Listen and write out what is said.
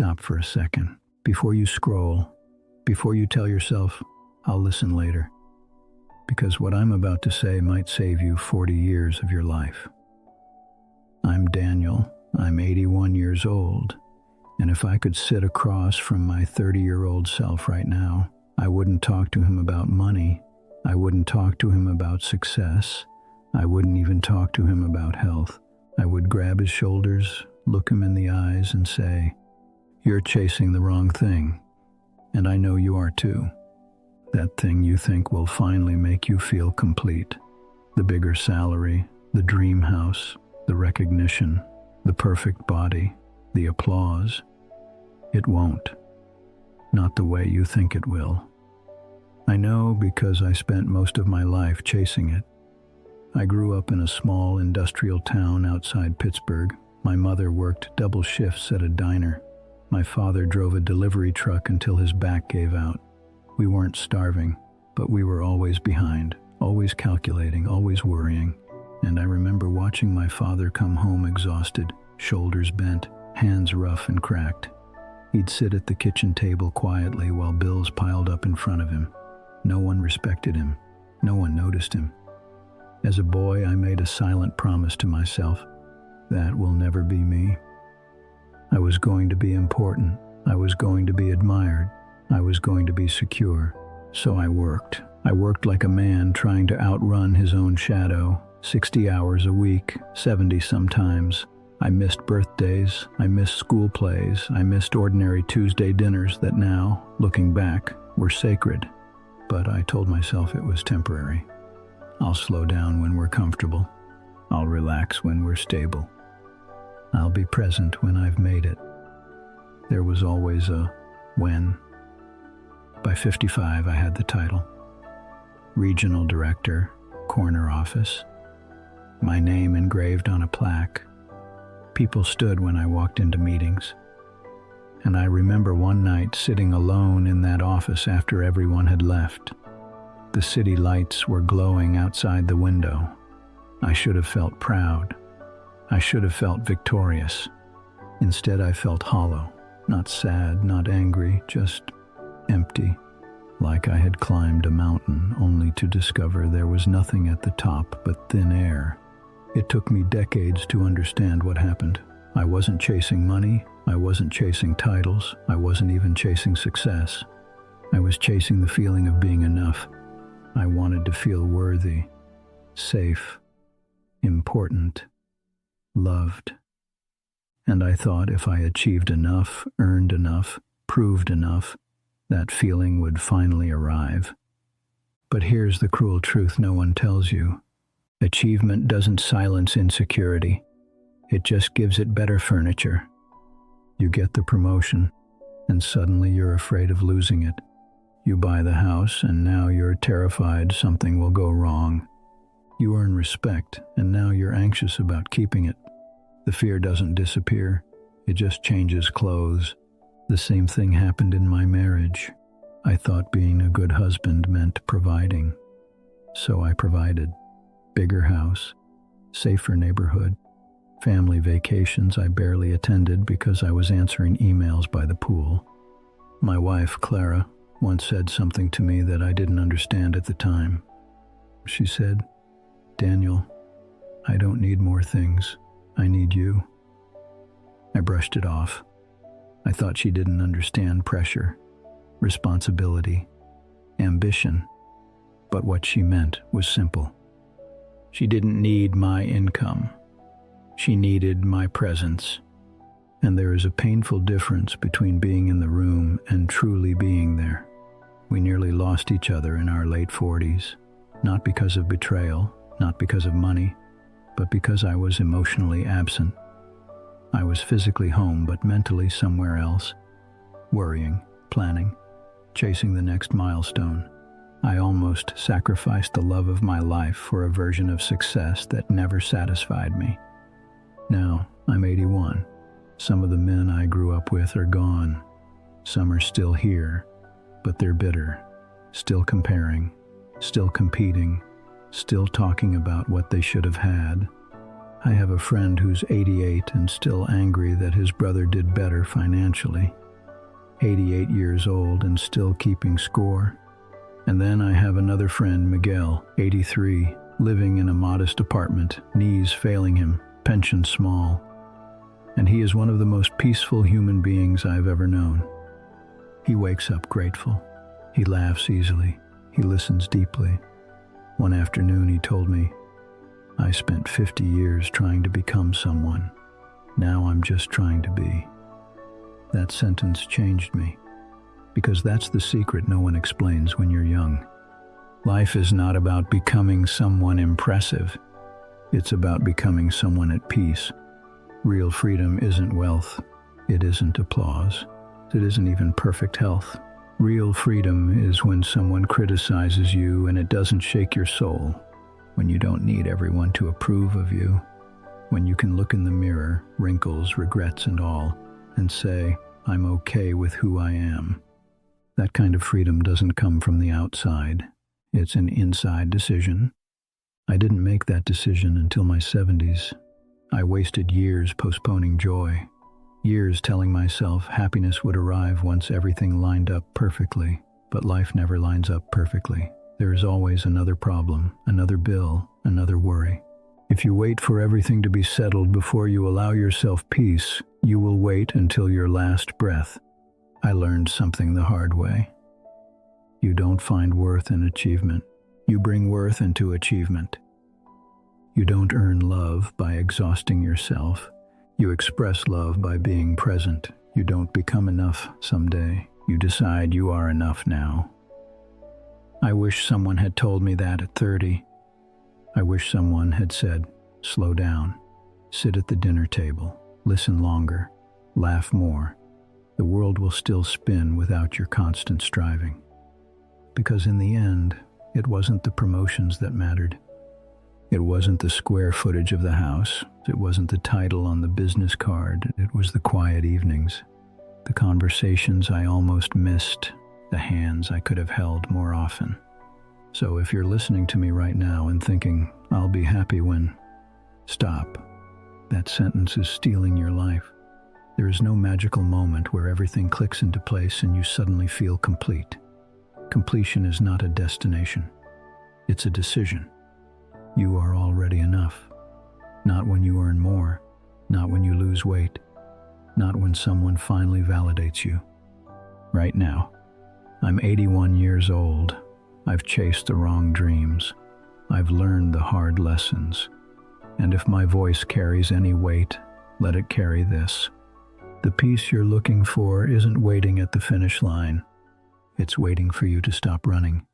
stop for a second. Before you scroll, before you tell yourself, I'll listen later. Because what I'm about to say might save you 40 years of your life. I'm Daniel. I'm 81 years old. And if I could sit across from my 30-year-old self right now, I wouldn't talk to him about money. I wouldn't talk to him about success. I wouldn't even talk to him about health. I would grab his shoulders, look him in the eyes, and say, "You're chasing the wrong thing. And I know you are too. That thing you think will finally make you feel complete. The bigger salary, the dream house, the recognition, the perfect body, the applause. It won't. Not the way you think it will. I know because I spent most of my life chasing it. I grew up in a small industrial town outside Pittsburgh. My mother worked double shifts at a diner. My father drove a delivery truck until his back gave out. We weren't starving, but we were always behind, always calculating, always worrying. And I remember watching my father come home exhausted, shoulders bent, hands rough and cracked. He'd sit at the kitchen table quietly while bills piled up in front of him. No one respected him. No one noticed him. As a boy, I made a silent promise to myself. That will never be me. I was going to be important. I was going to be admired. I was going to be secure. So I worked. I worked like a man trying to outrun his own shadow. 60 hours a week, 70 sometimes. I missed birthdays. I missed school plays. I missed ordinary Tuesday dinners that now, looking back, were sacred. But I told myself it was temporary. I'll slow down when we're comfortable. I'll relax when we're stable. I'll be present when I've made it. There was always a when. By 55, I had the title. Regional Director, Corner Office. My name engraved on a plaque. People stood when I walked into meetings. And I remember one night sitting alone in that office after everyone had left. The city lights were glowing outside the window. I should have felt proud. I should have felt victorious. Instead, I felt hollow, not sad, not angry, just empty, like I had climbed a mountain only to discover there was nothing at the top but thin air. It took me decades to understand what happened. I wasn't chasing money. I wasn't chasing titles. I wasn't even chasing success. I was chasing the feeling of being enough. I wanted to feel worthy, safe, important, loved. And I thought if I achieved enough, earned enough, proved enough, that feeling would finally arrive. But here's the cruel truth no one tells you. Achievement doesn't silence insecurity. It just gives it better furniture. You get the promotion, and suddenly you're afraid of losing it. You buy the house, and now you're terrified something will go wrong. You earn respect, and now you're anxious about keeping it. The fear doesn't disappear. It just changes clothes. The same thing happened in my marriage. I thought being a good husband meant providing. So I provided. Bigger house, safer neighborhood, family vacations I barely attended because I was answering emails by the pool. My wife, Clara, once said something to me that I didn't understand at the time. She said, "Daniel, I don't need more things. I need you." I brushed it off. I thought she didn't understand pressure, responsibility, ambition. But what she meant was simple. She didn't need my income. She needed my presence. And there is a painful difference between being in the room and truly being there. We nearly lost each other in our late 40s, not because of betrayal, not because of money, but because I was emotionally absent. I was physically home, but mentally somewhere else, worrying, planning, chasing the next milestone. I almost sacrificed the love of my life for a version of success that never satisfied me. Now, I'm 81. Some of the men I grew up with are gone. Some are still here, but they're bitter, still comparing, still competing, still talking about what they should have had. I have a friend who's 88 and still angry that his brother did better financially. 88 years old and still keeping score. And then I have another friend, Miguel, 83, living in a modest apartment, knees failing him, pension small. And he is one of the most peaceful human beings I've ever known. He wakes up grateful. He laughs easily. He listens deeply. One afternoon he told me, "I spent 50 years trying to become someone. Now I'm just trying to be." That sentence changed me, because that's the secret no one explains when you're young. Life is not about becoming someone impressive. It's about becoming someone at peace. Real freedom isn't wealth. It isn't applause. It isn't even perfect health. Real freedom is when someone criticizes you and it doesn't shake your soul. When you don't need everyone to approve of you. When you can look in the mirror, wrinkles, regrets and all, and say, "I'm okay with who I am." That kind of freedom doesn't come from the outside. It's an inside decision. I didn't make that decision until my 70s. I wasted years postponing joy. Years telling myself happiness would arrive once everything lined up perfectly. But life never lines up perfectly. There is always another problem, another bill, another worry. If you wait for everything to be settled before you allow yourself peace, you will wait until your last breath. I learned something the hard way. You don't find worth in achievement. You bring worth into achievement. You don't earn love by exhausting yourself. You express love by being present. You don't become enough someday. You decide you are enough now. I wish someone had told me that at 30. I wish someone had said, "Slow down. Sit at the dinner table. Listen longer. Laugh more. The world will still spin without your constant striving." Because in the end, it wasn't the promotions that mattered. It wasn't the square footage of the house. It wasn't the title on the business card. It was the quiet evenings, the conversations I almost missed, the hands I could have held more often. So if you're listening to me right now and thinking, "I'll be happy when..." Stop. That sentence is stealing your life. There is no magical moment where everything clicks into place and you suddenly feel complete. Completion is not a destination. It's a decision. You are already enough. Not when you earn more, not when you lose weight, not when someone finally validates you. Right now, I'm 81 years old. I've chased the wrong dreams. I've learned the hard lessons. And if my voice carries any weight, let it carry this. The peace you're looking for isn't waiting at the finish line. It's waiting for you to stop running.